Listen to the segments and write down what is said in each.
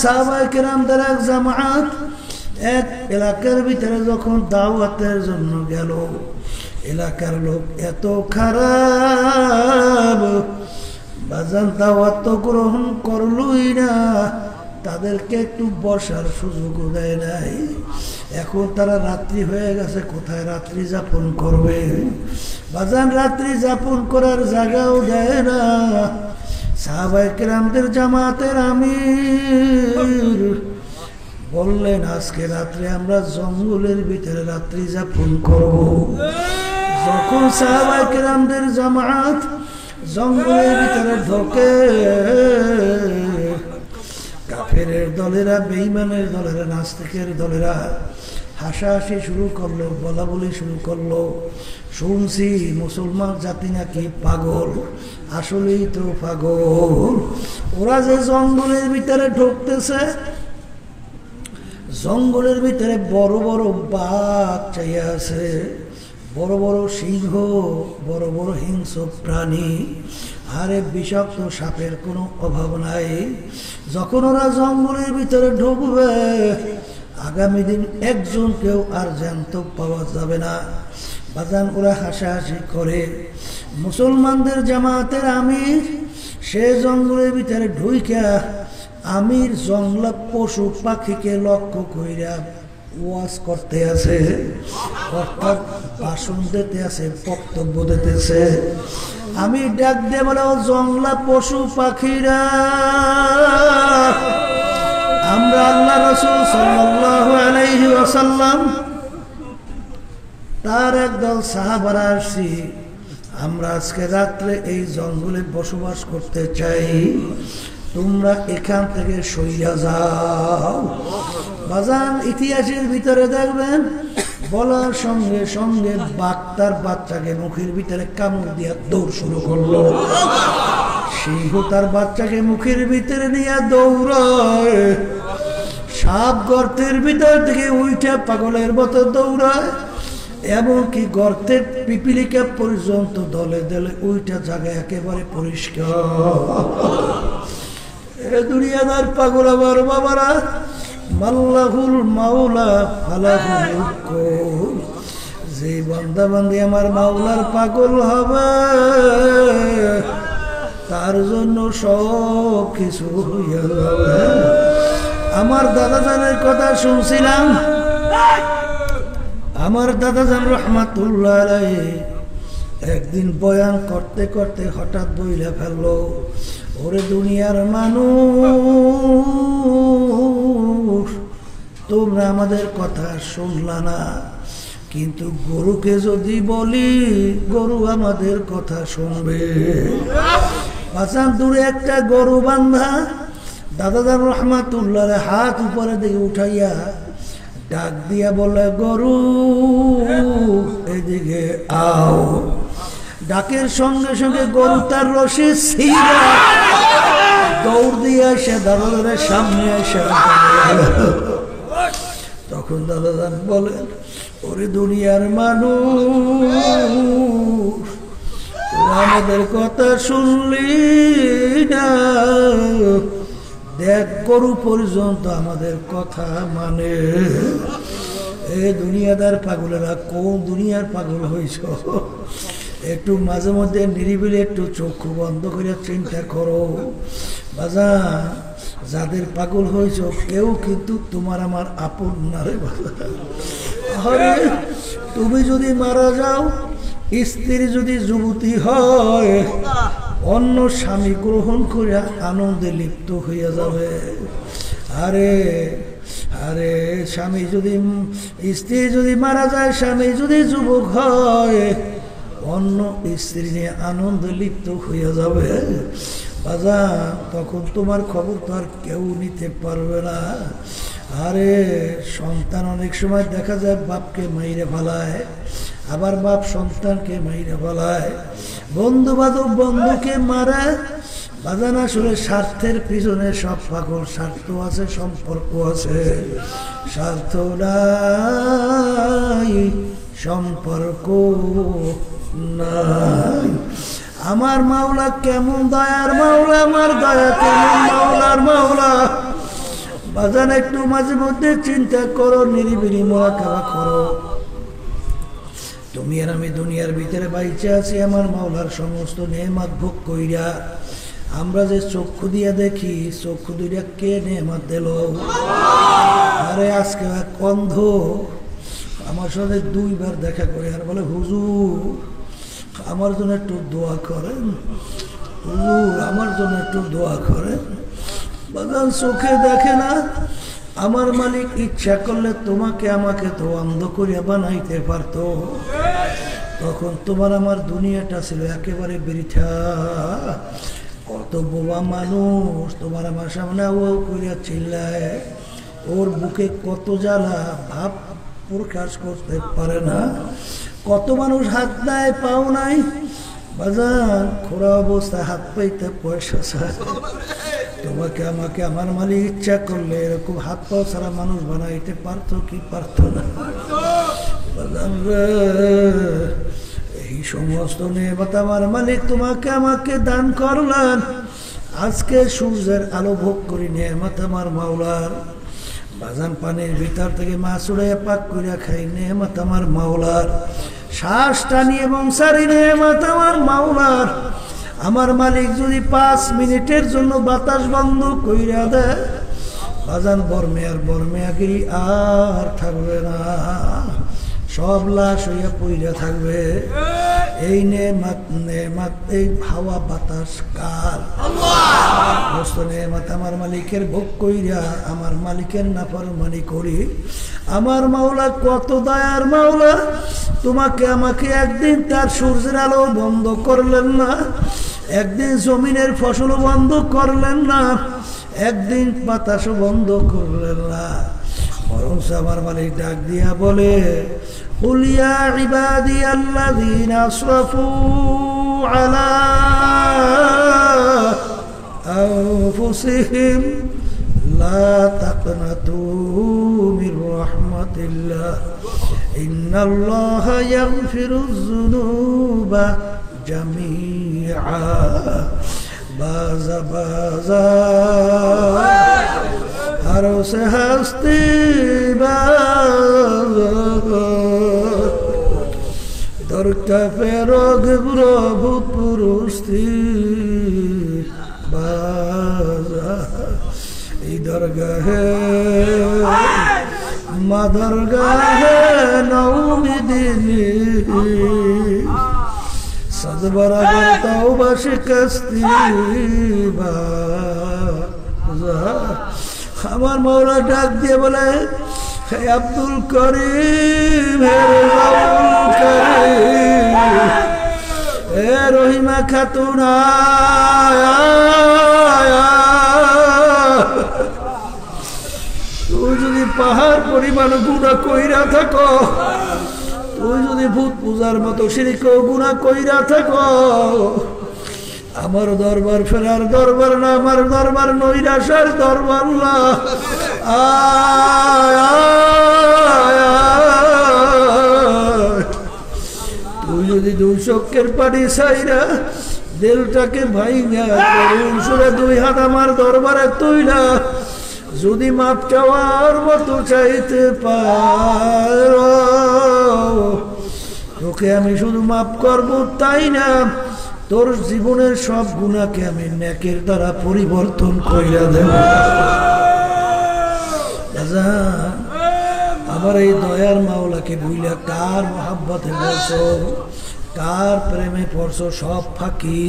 সাহাবায়ে কেরামদের এক জামাত এক এলাকার ভিতরে যখন দাওয়াতের জন্য গেল, এলাকার লোক এত খারাপ, বাজান দাওয়াত তো গ্রহণ করলই না, তাদেরকে একটু বসার সুযোগ দেয় নাই। এখন তারা রাত্রি হয়ে গেছে, কোথায় রাত্রি যাপন করবে? বাজান রাত্রি যাপন করার জায়গাও দেয় না। সাহাবায়ে কেরামদের জামাতের আমির বললেন, আজকে রাত্রে আমরা জঙ্গলের ভিতরে রাত্রি যাপন করব। যখন সাহাবায়ে কেরামদের জামাত জঙ্গলের ভিতরে ঢোকে, কাফেরের দলেরা, বেঈমানের দলেরা, নাস্তিকের দলেরা হাসাহাসি শুরু করলো, বলাবলি শুরু করলো। শুনছি মুসলমান জাতি নাকি পাগল, আসলেই তো পাগল। ওরা যে জঙ্গলের ভিতরে ঢুকতেছে, জঙ্গলের ভিতরে বড় বড় বাঘ চাইয়া আছে, বড় বড় সিংহ, বড় বড় হিংস্র প্রাণী, আরে বিষাক্ত সাপের কোনো অভাব নাই। যখন ওরা জঙ্গলের ভিতরে ঢুকবে, আগামী দিন একজন কেউ আর জ্যান্ত পাওয়া যাবে না। বাজান ওরা হাসাহাসি করে। মুসলমানদের জামাতের আমির সে জঙ্গলের ভিতরে ঢুইকা আমির জঙ্গলা পশু পাখিকে লক্ষ্য কইরা ওয়াজ করতে আছে, অর্থাৎ ভাষণ দিতে আছে, বক্তব্য দিতেছে। আমি ডাক দিয়ে বলে, ও জঙ্গলা পশু পাখিরা, আমরা আল্লাহ রাসূল সাল্লাল্লাহু আলাইহি ওয়াসাল্লাম তার একদল সাহাবারা আসছি, আমরা আজকে রাত্রে এই জঙ্গলে বসবাস করতে চাই, তোমরা এখান থেকে সইয়া যাও। বাজান ইতিহাসের ভিতরে দেখবেন, বলার সঙ্গে সঙ্গে বাঘ তার বাচ্চাকে মুখের ভিতরে কামড় দিয়া দৌড় শুরু করলো। সিংহ তার বাচ্চাকে মুখের ভিতরে নিয়ে দৌড়ায়, সাপ গর্তের ভিতর থেকে উঠে পাগলের মতো দৌড়ায়, এমনকি গর্তের পিপিলিকা পর্যন্ত দলে দলে উইটা জায়গা একেবারে পরিষ্কার। এ দুনিয়াদার পাগল আমার বাবারা, মাল্লাহুল মাওলা ফালাহুল হুকুম, যে বান্দা বান্দি আমার মাওলার পাগল হবে, তার জন্য সব কিছু হইয়া যাবে। আমার দাদাজানের কথা শুনছিলাম, আমার দাদাজান রহমাতুল্লাহ আলাইহি একদিন বয়ান করতে করতে হঠাৎ বইলা ফেললো, ওরে দুনিয়ার মানুষ, তোমরা আমাদের কথা শুনলা না, কিন্তু গরুকে যদি বলি গরু আমাদের কথা শুনবে। বাঁচান দূরে একটা গরু বান্ধা, দাদাজান রহমাতুল্লাহ হাত উপরে দিকে উঠাইয়া ডাক দিয়া বলে, গরু এদিকে আও। ডাকের সঙ্গে সঙ্গে গরু তার রশি ছিঁড়া দৌড় দিয়ে এসে দাদাদের সামনে এসে, তখন দাদাজান বলেন, ওরে দুনিয়ার মানুষ, আমাদের কথা শুনলি না, দেখ গরু পর্যন্ত আমাদের কথা মানে। এ দুনিয়াদার পাগলেরা, কোন দুনিয়ার পাগল হয়েছ? একটু মাঝে মধ্যে নিরিবিলি একটু চক্ষু বন্ধ করে চিন্তা করো। বাজা, যাদের পাগল হয়েছ কেউ কিন্তু তোমার আমার আপন না রে বাজা। আরে তুমি যদি মারা যাও, স্ত্রী যদি যুবতী হয়, অন্য স্বামী গ্রহণ করে আনন্দে লিপ্ত হইয়া যাবে। আরে আরে স্বামী যদি, স্ত্রী যদি মারা যায়, স্বামী যদি যুবক হয়, অন্য স্ত্রী নিয়ে আনন্দে লিপ্ত হইয়া যাবে। বাজা, তখন তোমার খবর তো আর কেউ নিতে পারবে না। আরে সন্তান অনেক সময় দেখা যায় বাপকে মাইরে ফেলায়, আবার বাপ সন্তানকে মাইরে ফেলায়, বন্ধু বান্ধব বন্ধুকে মারে। বাজান আসলে স্বার্থের পিছনে সব পাগল, স্বার্থ আছে, সম্পর্ক আছে, স্বার্থ নাই, সম্পর্ক নাই। আমার মাওলা কেমন দয়ার মাওলা, আমার দয়া কেমন মাওলার মাওলা। বাজান একটু মাঝে মধ্যে চিন্তা করো, নিরিবিলি মুরাকাবা করো। তুমি আর আমি দুনিয়ার ভিতরে বাইচে আছি আমার মাওলার সমস্ত নেয়ামত ভোগ কইরা। আমরা যে চক্ষু দিয়া দেখি, চক্ষু দুইটা কে নেয়ামত দিল? আরে আজকে এক অন্ধ আমার সাথে 2 বার দেখা করে আর বলে, হুজুর আমার জন্য একটু দোয়া করেন, হুজুর আমার জন্য একটু দোয়া করেন। বাজান চোখে দেখে না, আমার মালিক ইচ্ছা করলে তোমাকে আমাকে তো অন্ধ করিয়া বানাইতে পারতো। তখন তোমার আমার দুনিয়াটা ছিল একেবারে বৃথা। কত বোবা মানুষ তোমার আমার সামনে ও করিয়া চিল্লায়, ওর বুকে কত জ্বালা ভাব প্রকাশ করতে পারে না। কত মানুষ হাত নাই পাও নাই, বাজান খোড়া অবস্থায় হাত পাইতে পয়সা চায়। তোমাকে আমাকে আমার মালিক ইচ্ছা করলে এরকম হাত পাও ছাড়া মানুষ বানাইতে পারতো কি পারতো না? বাজান রে, এই সমস্ত নেয়ামত আমার মালিক তোমাকে আমাকে দান করলেন। আজকে সূর্যের আলো ভোগ করি, নেয়ামত আমার মাওলার। বাজান পানির ভিতর থেকে মাছ উড়াইয়া পাক করিয়া খাই, নেয়ামত আমার মাওলার। শ্বাস টানি এবং সারি, নেয়ামত আমার মাওলার। আমার মালিক যদি 5 মিনিটের জন্য বাতাস বন্ধ কইরা দেয়, বাজান বর্মেয়াগিরি আর থাকবে না, সব লাশ হইয়া পইরা থাকবে। এই নেয়ামত এই হাওয়া বাতাস কার? সমস্ত নেয়ামত আমার মালিকের ভোগ কইরা আমার মালিকের নাফরমানি করি। আমার মাওলা কত দয়ার মাওলা, তোমাকে আমাকে একদিন তার সূর্যের আলো বন্ধ করলেন না, একদিন জমিনের ফসল বন্ধ করলেন না, একদিন বাতাসও বন্ধ করলেন না। বরং আমার মালিক ডাক দিয়া বলে, কুল ইয়া ইবাদিয়াল্লাযীনা আসরাফু আলা আনফুসিহিম লা তাকনাতু মির রাহমাতিল্লাহ ইন্নাল্লাহা ইয়াগফিরুয যুনুবা জামিআ। বাজা বাজা হারো সে হস্তি দরকা ফেরোগ প্রভু পুরুষি বাজা। এই দরগাহে মা দরগাহে নৌমিদিনী সদবরাবর তওবা শিকস্তি বাজা। আমার মাওলা ডাক দিয়ে বলে, হে আব্দুল করিম, হে রাউল করিম, হে রহিমা খাতুন, তুই যদি পাহাড় পরিমাণ গুনাহ কইরা থাকো, তুই যদি ভূত পূজার মতো শিরক গুনাহ কইরা থাকো, আমার দরবার ফেরার দরবার না, আমার দরবার নৈরাশার দরবার না। তুই যদি 2 চক্ষের পানি ছাইরা দিলটাকে ভাইঙা করুন সুরে 2 হাত আমার দরবারে তুইলা যদি মাপ চাওয়ার মতো চাইতে পার, তোকে আমি শুধু মাপ করবো তাই না, তোর জীবনের সব গুনাহকে আমি নেকের দ্বারা পরিবর্তন কইরা দেব। আমার এই দয়ার মাওলাকে বুইলা কার মহাব্বতে পড়ছো, কার প্রেমে পড়ছো, সব ফাঁকি।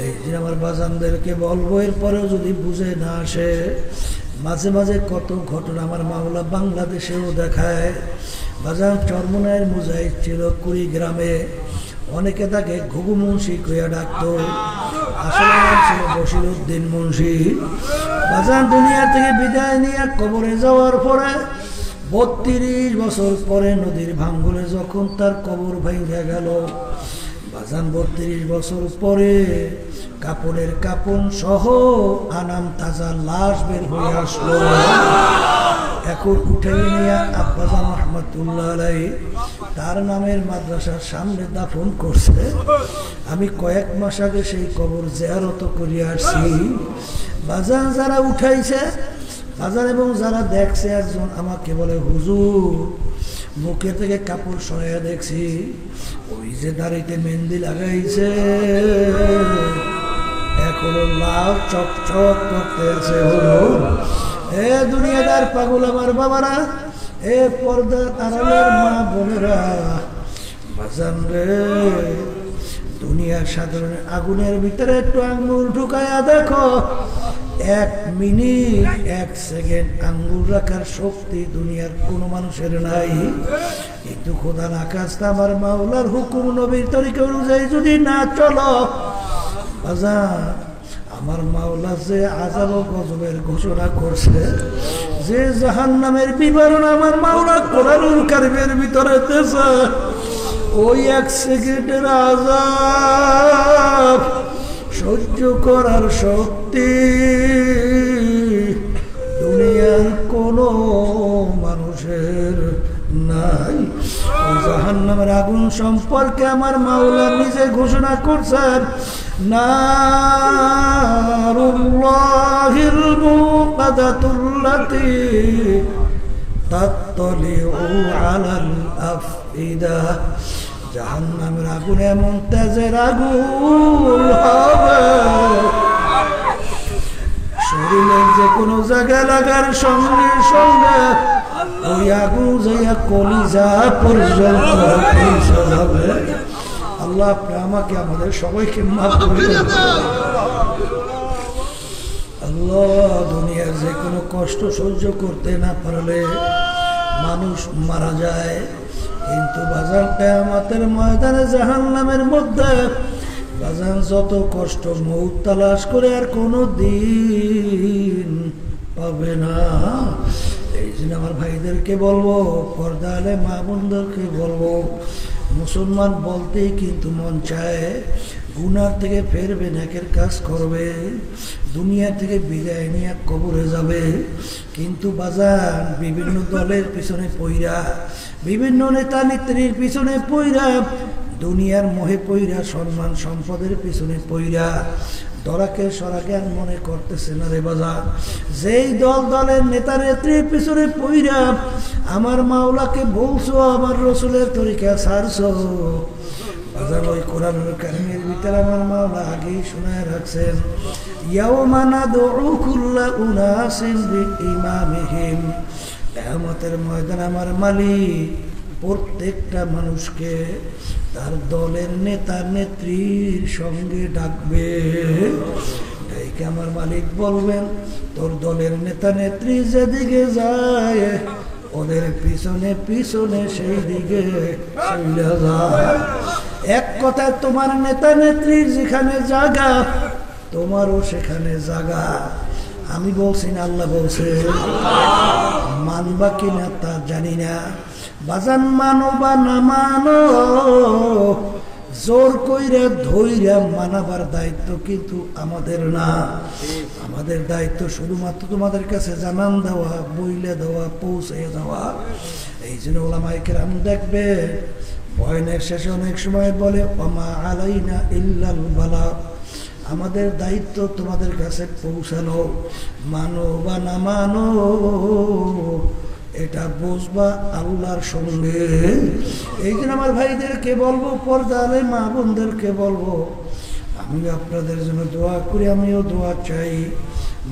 এই যে আমার বাজানদেরকে বলবো, এরপরেও যদি বুঝে না আসে, মাঝে মাঝে কত ঘটনা আমার মাওলা বাংলাদেশেও দেখায়। বাজান চরমনায়ের মুজাহিদ ছিল কুড়িগ্রামে, অনেকে তাকে ঘুঘু মুন্সি কইয়া ডাকত, আসলে নাম ছিল বশিরউদ্দিন মুন্সি। বাজান দুনিয়া থেকে বিদায় নিয়ে কবরে যাওয়ার পরে 32 বছর পরে নদীর ভাঙ্গলে যখন তার কবর ভাঙা গেল, বাজান 32 বছর পরে কাপড়ের কাপড় সহ আনাম তাজা লাশ বের হয়ে আসলো। এখন উঠে নিয়ে আব্বাজান রহমাতুল্লাহ আলাইহি তার নামের মাদ্রাসার সামনে দাফন করছে। আমি কয়েক মাস আগে সেই কবর জিয়ারত করিয়া আসছি। বাজান যারা উঠাইছে বাজার এবং যারা দেখছে, একজন আমাকে বলে হুজুর মুখে থেকে কাপড় সরাইয়া দেখছি ওই যে দাড়িতে মেহেন্দি লাগাইছে এখনো লাল চকচক করতে আছে। হুজুর এ দুনিয়াদার পাগল আমার বাবারা, এ পর্দার আড়ালের মা বোনেরা, বাজান রে দুনিয়ার সাধারণ আগুনের ভিতরে একটু আঙ্গুল ঢুকাইয়া দেখো, 1 মিনিট 1 সেকেন্ড আঙ্গুল রাখার শক্তি দুনিয়ার কোনো মানুষের নাই। কিন্তু খোদা না কাজটা আমার মাওলার হুকুম নবীর তরিকা অনুযায়ী যদি না চলো বাজান, আমার মাওলা যে আযাব ও গজবের ঘোষণা করছে, যে জাহান্নামের বিবরণ আমার মাওলা কোরআনুল কারীমের ভিতরে দিয়েছে, ওই 1 সেকেন্ডের আযাব সহ্য করার শক্তি দুনিয়ার কোনো মানুষের নাই। ওই জাহান্নামের আগুন সম্পর্কে আমার মাওলা নিজে ঘোষণা করছেন, নারুল্লাহিল মুকাদাতুল্লাতী তাত্তালিউ আলাল আফইদা। জাহান্নামের আগুন এমন তেজের আগুন হবে, শরীরের যে কোনো জায়গায় লাগার সঙ্গে সঙ্গে ওই আগুন যাইয়া কলিজা পর্যন্ত পৌঁছে যাবে। আল্লাহ আপনি আমাকে আমাদের সবাইকে মাফ করে দেন। আল্লাহ দুনিয়ার যে কোনো কষ্ট সহ্য করতে না পারলে মানুষ মারা যায়, কিন্তু বাজার কিয়ামতের ময়দানে জাহান্নামের মধ্যে বাজান যত কষ্ট মউত তালাশ করে আর কোনো দিন পাবে না। এই জন্য আমার ভাইদেরকে বলবো, পর্দা আলে মা বোনদেরকে বলবো, মুসলমান বলতেই কিন্তু মন চায় গুনার থেকে ফেরবে, নেকের কাজ করবে, দুনিয়া থেকে বিদায় নিয়ে কবরে যাবে। কিন্তু বাজার বিভিন্ন দলের পিছনে পইরা, বিভিন্ন নেতা নেত্রীর পিছনে পইরা, দুনিয়ার মোহে পইরা, সম্মান সম্পদের পিছনে পইরা দরাকে সরাকে আর মনে করতেছে না রে বাজার। যেই দলের নেতা নেত্রীর পিছনে পইরা আমার মাওলাকে বলছো, আমার রসুলের তরিকা ছাড়ছো বাজার, ওই কোরআনুল কারীমের ভিতরে আমার মাওলা আগেই শোনায় রাখছেন, ইয়াউমা নাদউ কুল্লা উনাসিন বিইমামিহিম। কিয়ামতের ময়দানে আমার মালিক প্রত্যেকটা মানুষকে তার দলের নেতা নেত্রীর সঙ্গে ডাকবে। ডাইকে আমার মালিক বলবেন, তোর দলের নেতা নেত্রী যেদিকে যায় ওদের পিছনে পিছনে সেই দিকে চলে যায়। এক কথায় তোমার নেতা নেত্রীর যেখানে জায়গা তোমারও সেখানে জায়গা। আমি বলছি না, আল্লাহ বলছে। মানবা কিনা তা জানি না বাজান, মানো বা না মানো, জোর কইরা ধইরা মানাবার দায়িত্ব কিন্তু আমাদের না। আমাদের দায়িত্ব শুধুমাত্র তোমাদের কাছে জানান দেওয়া, বইলে দেওয়া, পৌঁছে দেওয়া। এই জন্য ওলামায়ে কেরাম দেখবে বয়ানের শেষে অনেক সময় বলে, ওমা আলাইনা ইল্লাল বালাগ। আমাদের দায়িত্ব তোমাদের কাছে পৌঁছানো, মানো বা না মানো এটা বুঝবা আল্লাহর সঙ্গে। এই জন্য আমার ভাইদেরকে বলবো, পর্দারে মা বোনদেরকে বলবো, আমি আপনাদের জন্য দোয়া করি, আমিও দোয়া চাই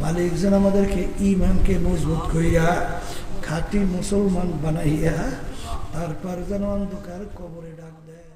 মালিক যেন আমাদেরকে ঈমানকে মজবুত করিয়া খাঁটি মুসলমান বানাইয়া তারপর যেন অন্ধকার কবরে ডাক দেয়।